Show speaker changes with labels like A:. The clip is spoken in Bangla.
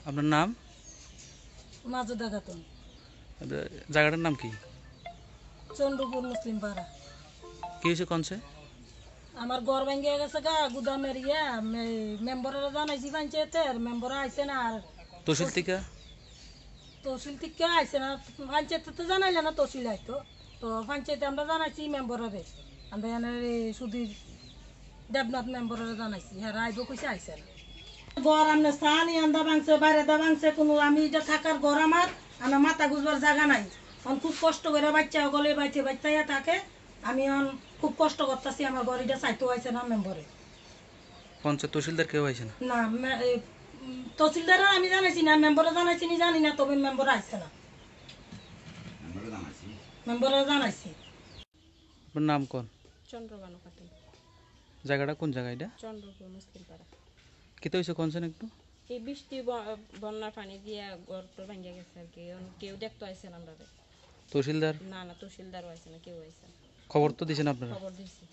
A: আপনার নাম?
B: মাজুদা খাতুন।
A: জায়গাটার নাম কি?
B: চন্দ্রপুর মুসলিম পাড়া।
A: কি হয়েছে কোনছে?
B: আমার ঘর ভেঙে গেছে গা গুদামের মেম্বারের জানাইছি পঞ্চায়েতের মেম্বার আইসে না। আর
A: তহসিল থেকে?
B: তহসিল থেকে আইসে না, পঞ্চায়েতে তো জানাইলে না, তহসিল আইতো তো পঞ্চায়েতে আমরা জানাইছি মেম্বারে। আমরা এখানে সুধীর দেবনাথ মেম্বারে জানাইছি, হ্যাঁ আইব কইসে আইসে না। ঘর আমনে স্থানীয় আন্দা ভাঙছে, বাইরে দা ভাঙছে, কোনো আমি এটা থাকার ঘর আমার মাথা গুজবার জায়গা নাই। এখন খুব কষ্ট করে বাচ্চা গলে বাচ্চাইয়া থাকে। আমি এখন খুব কষ্ট করতেছি, আমার ঘর এটা চাইতেও আইসে না মেম্বারে।
A: পঞ্চায়েত তহসিলদার কেউ আইছে না?
B: না, তহসিলদারও আমি জানাইছি না, মেম্বারে জানাইছি নি জানি না, তবে মেম্বার আইসে না। মেম্বারে জানাইছি।
A: আপনার নাম কোন?
C: চন্দ্রবানু খাতুন।
A: জায়গাটা কোন জায়গা এটা?
C: চন্দ্রপুর মুসলিম পাড়া।
A: কেতে হয়েছে কোনছেন একটু?
C: এই বৃষ্টি বন্যার পানি দিয়ে ঘর তো ভেঙে গেছে আর কি। কেউ দেখতে আইসে না আমরা।
A: তহসিলদার?
C: না না, তহসিলদারও আইসে না, কেউ আইসে না।
A: খবর তো দিয়েছেন আপনারা?
C: খবর দিয়েছি।